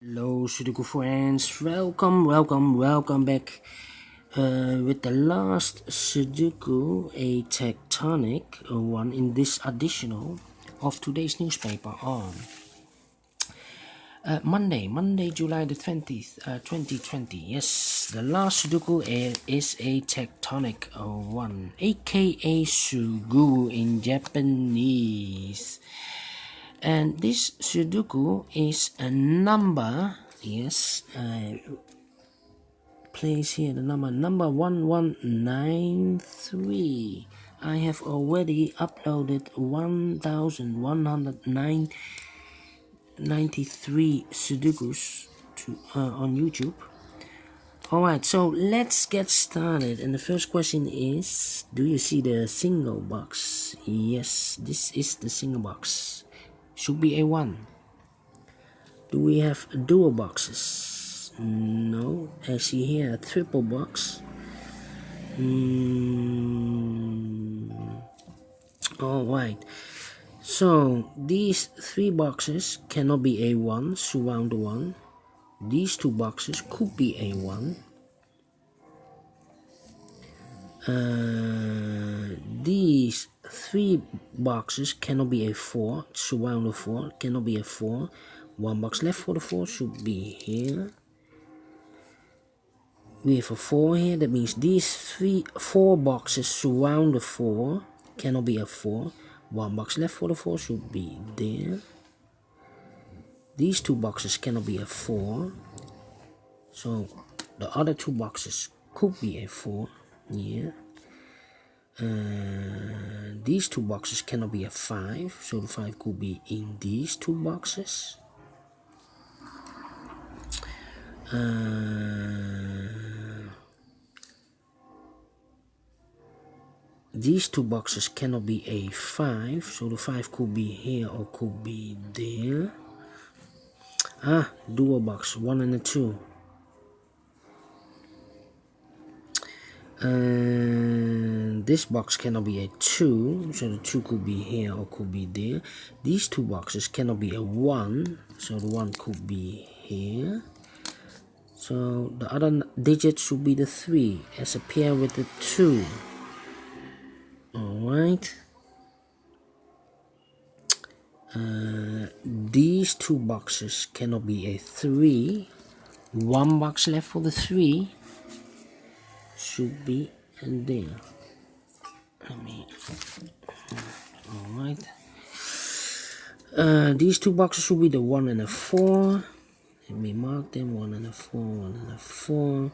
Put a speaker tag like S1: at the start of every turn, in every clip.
S1: Hello Sudoku friends, welcome back with the last Sudoku, a tectonic one in this additional of today's newspaper on Monday, July the 20th, 2020. Yes, the last Sudoku is a tectonic one, a.k.a. Suguru in Japanese. And this Sudoku is a number, yes, place here the number 1193. I have already uploaded 1193 Sudokus on YouTube. Alright, so let's get started. And the first question is, do you see the single box? Yes, this is the single box. Should be A1. Do we have dual boxes? No. I see here a triple box. Alright. So these three boxes cannot be A1, surround the one. These two boxes could be A1. These three boxes cannot be A4, surround the 4, cannot be A4. One box left for the 4 should be here. We have a 4 here, that means these 4 boxes surround the 4, cannot be a 4. One box left for the 4 should be there. These two boxes cannot be a 4, so the other two boxes could be a 4 here. These two boxes cannot be a 5, so the 5 could be in these two boxes. These two boxes cannot be a 5, so the 5 could be here or could be there. Dual box, 1 and a 2. This box cannot be a 2, so the 2 could be here or could be there. These two boxes cannot be a 1, so the 1 could be here. So the other digit should be the 3 as a pair with the 2. Alright. These two boxes cannot be a 3. One box left for the 3 should be there. Alright. These two boxes should be the 1 and a 4. Let me mark them, 1 and a 4, 1 and a 4.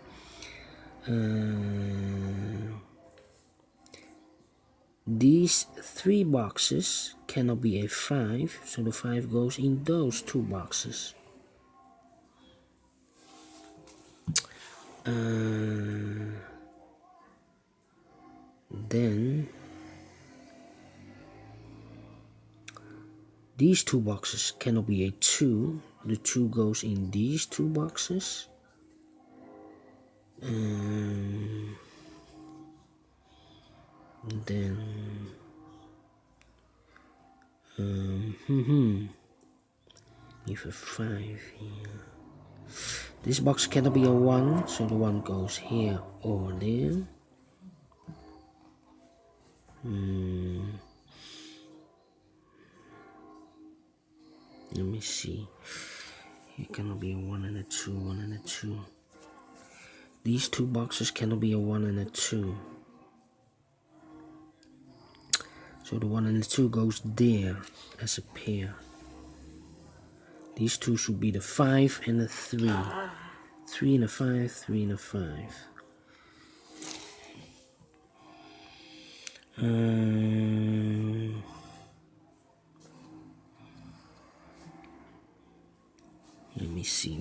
S1: These three boxes cannot be a 5, so the 5 goes in those two boxes. Then these two boxes cannot be a 2, the 2 goes in these two boxes. Then we have a 5 here. This box cannot be a 1, so the 1 goes here or there. Let me see. Here cannot be a 1 and a 2, 1 and a 2. These two boxes cannot be a 1 and a 2. So the 1 and the 2 goes there as a pair. These two should be the 5 and the 3. 3 and a 5, 3 and a 5. Let me see.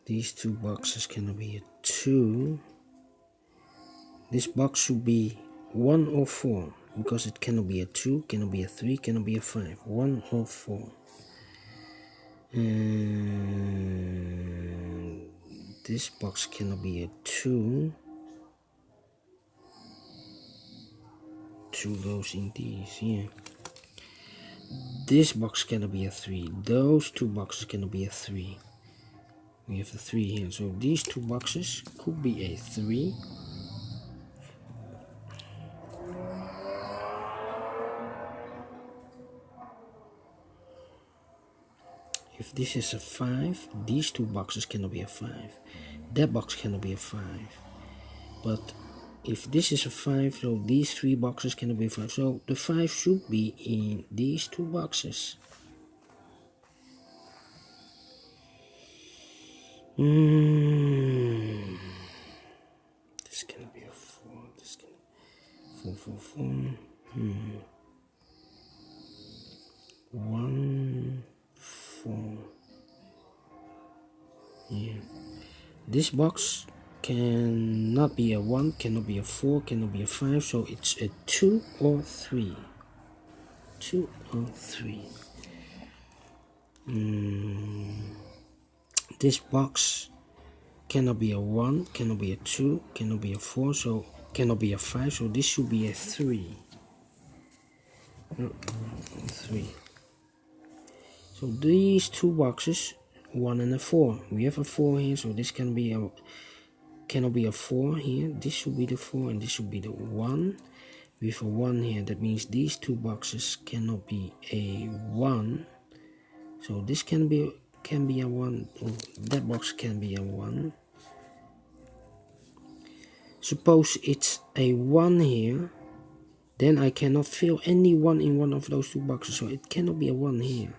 S1: These two boxes cannot be a 2. This box should be 1 or 4, because it cannot be a 2, cannot be a 3, cannot be a 5. 1 or 4. And this box cannot be a 2. 2 goes in these, yeah. This box cannot be a 3. Those 2 boxes cannot be a 3. We have the 3 here, so these 2 boxes could be a 3. If this is a 5, these 2 boxes cannot be a 5. That box cannot be a 5. But if this is a 5, so these 3 boxes cannot be a 5. So the 5 should be in these 2 boxes. This cannot be a 4. This can 4, 4, 4. 1, 4. Yeah. This box cannot be a 1, cannot be a 4, cannot be a 5, so it's a 2 or 3. 2 or 3. This box cannot be a 1, cannot be a 2, cannot be a 4, so cannot be a 5, so this should be a 3. 3. So these 2 boxes, 1 and a 4. We have a 4 here, so this cannot be a 4 here. This should be the 4 and this should be the 1. We have a 1 here, that means these 2 boxes cannot be a 1. So this can be a 1, or that box can be a 1. Suppose it's a 1 here, then I cannot fill any 1 in one of those 2 boxes, so it cannot be a 1 here.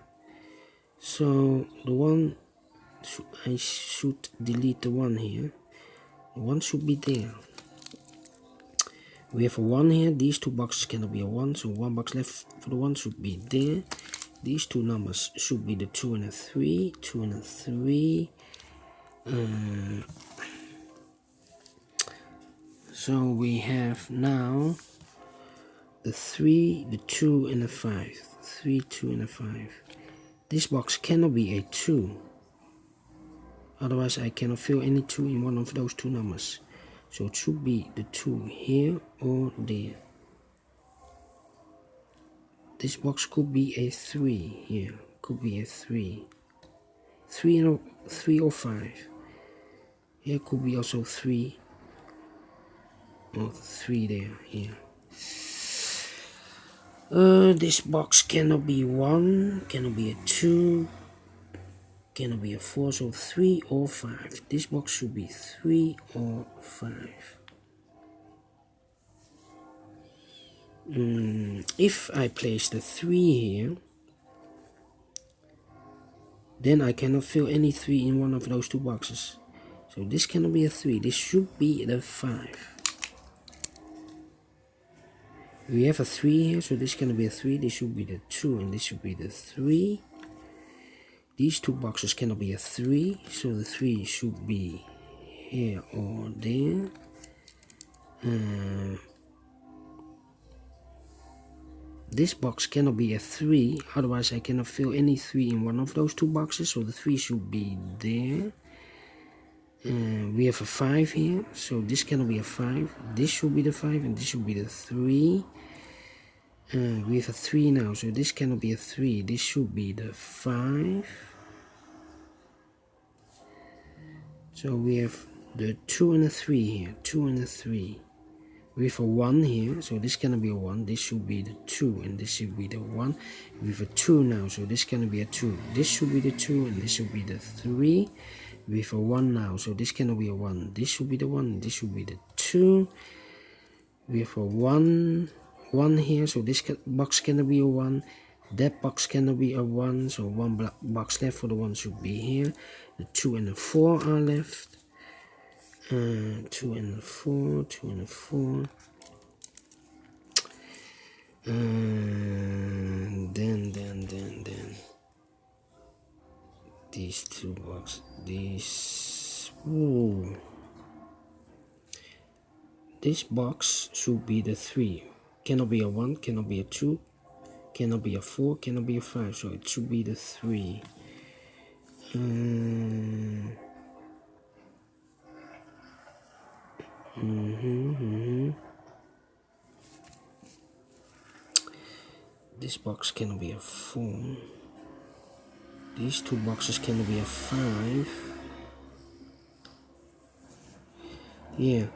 S1: So the 1, I should delete the 1 here. The 1 should be there. We have a 1 here, these 2 boxes cannot be a 1, so 1 box left for the 1 should be there. These 2 numbers should be the 2 and a 3, 2 and a 3. So we have now the 3, the 2 and a 5. 3, 2 and a 5. This box cannot be a 2. Otherwise I cannot fill any 2 in one of those 2 numbers. So it should be the 2 here or there. This box could be a 3 here. Could be a 3. 3 or 5. Here could be also 3. Or 3 there, here. This box cannot be 1, cannot be a 2, cannot be a 4, so 3 or 5. This box should be 3 or 5. If I place the 3 here, then I cannot fill any 3 in one of those 2 boxes. So this cannot be a 3, this should be the 5. We have a 3 here, so this cannot be a 3, this should be the 2 and this should be the 3. These 2 boxes cannot be a 3, so the 3 should be here or there. This box cannot be a 3, otherwise I cannot fill any 3 in one of those 2 boxes, so the 3 should be there. We have a 5 here, so this cannot be a 5. This should be the 5 and this should be the 3. We have a 3 now, so this cannot be a 3. This should be the 5. So we have the 2 and a 3 here, 2 and a 3. We have a 1 here, so this cannot be a 1. This should be the 2 and this should be the 1. We have a 2 now, so this cannot be a 2. This should be the 2 and this should be the 3. We have a 1 now, so this cannot be a 1. This should be the 1 and this should be the 2. We have a 1 here, so this box cannot be a 1. That box cannot be a 1, so 1 box left for the 1 should be here. The 2 and the 4 are left. 2 and the 4, 2 and the 4. Then these 2 boxes, this box should be the 3. Cannot be a 1, cannot be a 2, cannot be a 4, cannot be a 5, so it should be the 3. This box cannot be a 4. These two boxes cannot be a 5. Yeah.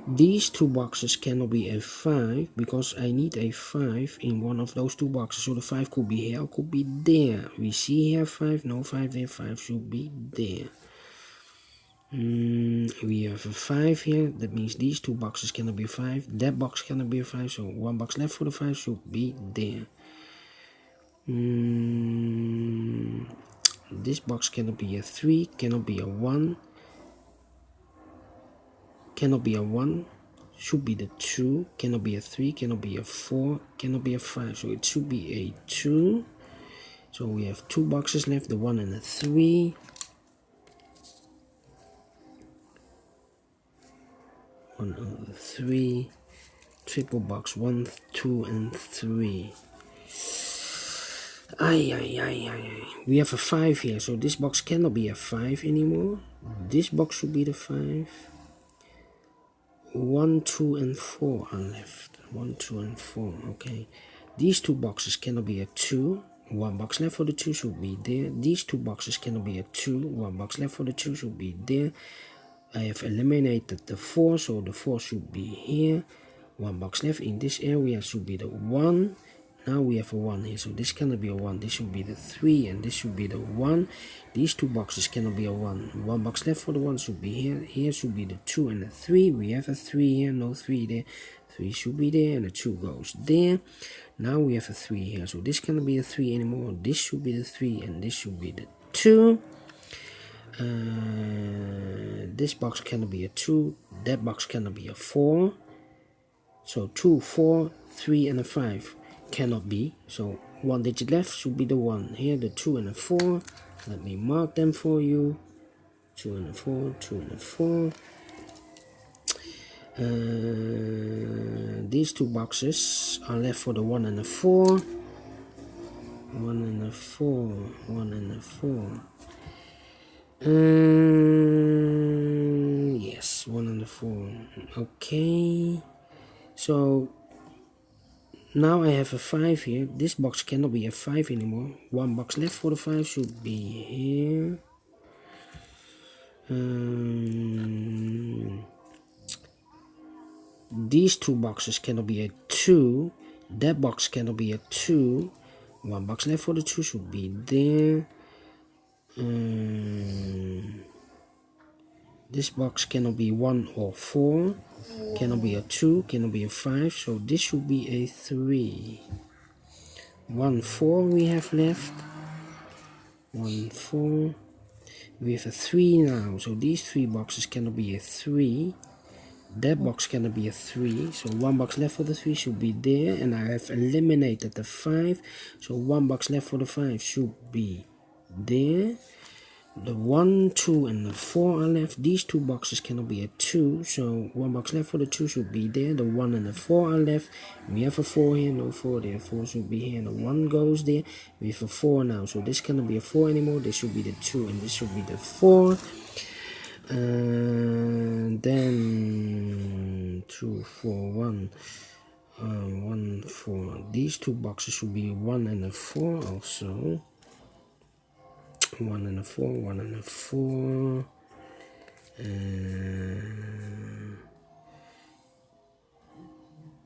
S1: These two boxes cannot be a 5 because I need a 5 in one of those two boxes. So the 5 could be here or could be there. We see here 5, no 5 there, 5 should be there. We have a 5 here, that means these two boxes cannot be 5. That box cannot be a 5, so one box left for the 5 should be there. This box cannot be a 3, cannot be a 1. Cannot be a 1, should be the 2, cannot be a 3, cannot be a 4, cannot be a 5, so it should be a 2. So we have two boxes left, the 1 and the 3. 1 and the 3. Triple box 1, 2 and 3. We have a 5 here, so this box cannot be a 5 anymore. This box should be the 5. 1, 2 and 4 are left. 1, 2 and 4, okay. These two boxes cannot be a 2. One box left for the 2 should be there. These two boxes cannot be a 2. One box left for the 2 should be there. I have eliminated the 4, so the 4 should be here. One box left in this area should be the 1. Now we have a 1 here, so this cannot be a 1. This should be the 3 and this should be the 1. These two boxes cannot be a 1. One box left for the 1 should be here. Here should be the 2 and the 3. We have a 3 here, no 3 there. 3 should be there and the 2 goes there. Now we have a 3 here, so this cannot be a 3 anymore. This should be the 3 and this should be the 2. This box cannot be a 2. That box cannot be a 4. So 2, 4, 3 and a 5 cannot be. So one digit left should be the 1. Here the 2 and the 4. Let me mark them for you. 2 and a 4, 2 and a 4. These two boxes are left for the 1 and the 4. 1 and a 4, 1 and a 4. Yes, 1 and a 4. Okay. So now I have a 5 here. This box cannot be a 5 anymore. One box left for the 5 should be here. These two boxes cannot be a 2. That box cannot be a 2. One box left for the 2 should be there. This box cannot be 1 or 4. Cannot be a 2. Cannot be a 5. So this should be a 3. 1, 4 we have left. 1, 4. We have a 3 now. So these 3 boxes cannot be a 3. That box cannot be a 3. So one box left for the 3 should be there. And I have eliminated the 5. So one box left for the 5 should be there. The 1, 2 and the 4 are left. These two boxes cannot be a 2. So one box left for the 2 should be there. The 1 and the 4 are left. We have a 4 here, no 4 there. 4 should be here. The 1 goes there. We have a 4 now. So this cannot be a 4 anymore. This should be the 2 and this should be the 4. And then 2, 4, 1. 1, 4. These two boxes should be 1 and a 4 also. 1 and a 4, 1 and a 4.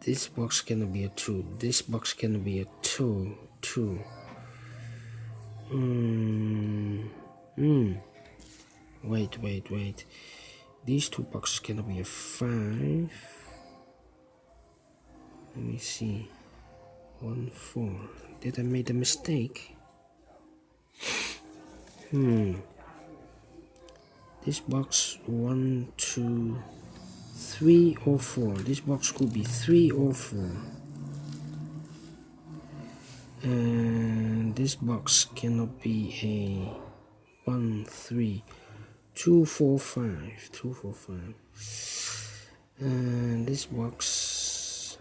S1: This box cannot be a 2. This box cannot be a 2. 2. Wait. These two boxes cannot be a 5. Let me see. 1, 4. Did I make a mistake? This box 1, 2, 3 or 4. This box could be 3 or 4. And this box cannot be a 1, 3, 2, 4, 5. 2, 4, 5. And this box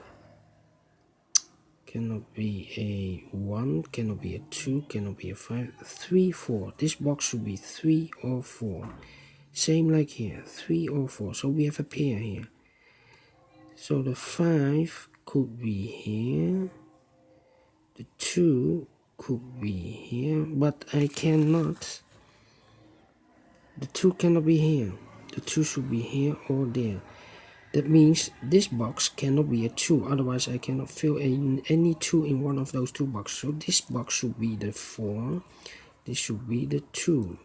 S1: cannot be a 1, cannot be a 2, cannot be a 5, 3, 4. This box should be 3 or 4. Same like here, 3 or 4. So we have a pair here. So the 5 could be here. The 2 could be here, but I cannot. The 2 cannot be here. The 2 should be here or there. That means this box cannot be a 2, otherwise I cannot fill in any 2 in one of those two boxes. So this box should be the 4, this should be the 2.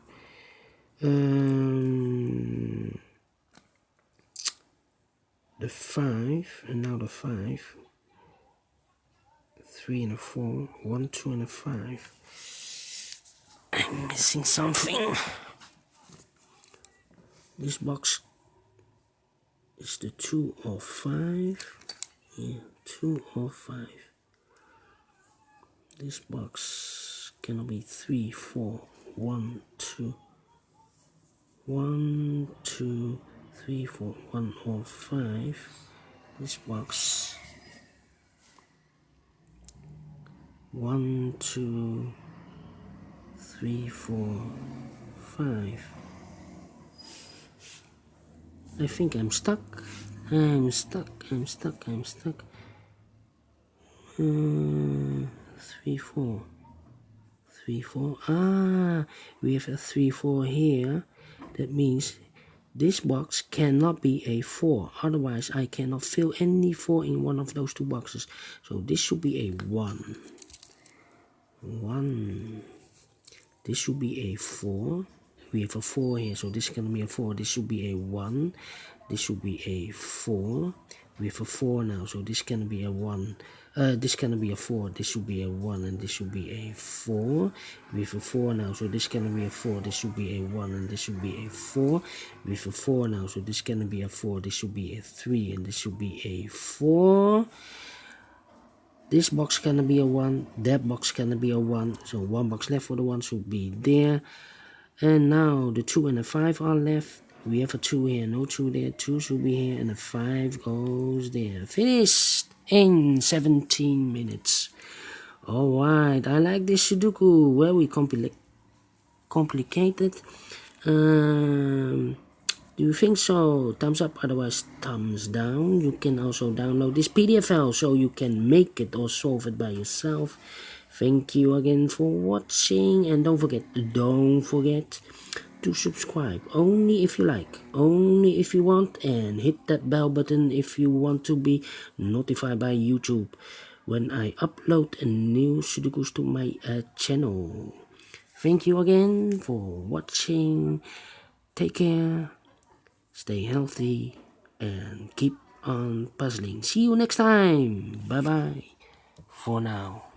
S1: The 5, and now the 5. 3 and a 4, 1, 2 and a 5. I'm missing something. This box is the 2 or 5. Yeah, 2 or 5. This box cannot be 3, 4, 1, 2. 1, 2, 3, 4, 1 or 5. This box 1, 2, 3, 4, 5. I think I'm stuck. I'm stuck. 3, 4. 3, 4. Ah, we have a 3, 4 here. That means this box cannot be a 4. Otherwise, I cannot fill any 4 in one of those two boxes. So this should be a 1. 1. This should be a 4. We have a 4 here, so this can be a 4. This should be a 1. This should be a 4. We have a 4 now, so this can be a 1. This cannot be a 4. This should be a 1, and this should be a 4. We have a 4 now, so this cannot be a 4. This should be a 1, and this should be a 4. We have a 4 now, so this cannot be a 4. This should be a 3, and this should be a 4. This box cannot be a 1. That box cannot be a 1. So one box left for the 1 should be there. And now the 2 and the 5 are left. We have a 2 here, no 2 there. 2 should be here, and the 5 goes there. Finished in 17 minutes. Alright, I like this Sudoku. Very complicated. Do you think so? Thumbs up, otherwise thumbs down. You can also download this PDF file so you can make it or solve it by yourself. Thank you again for watching, and don't forget to subscribe, only if you like, only if you want, and hit that bell button if you want to be notified by YouTube when I upload a new Sudokus to my channel. Thank you again for watching. Take care, stay healthy, and keep on puzzling. See you next time. Bye bye for now.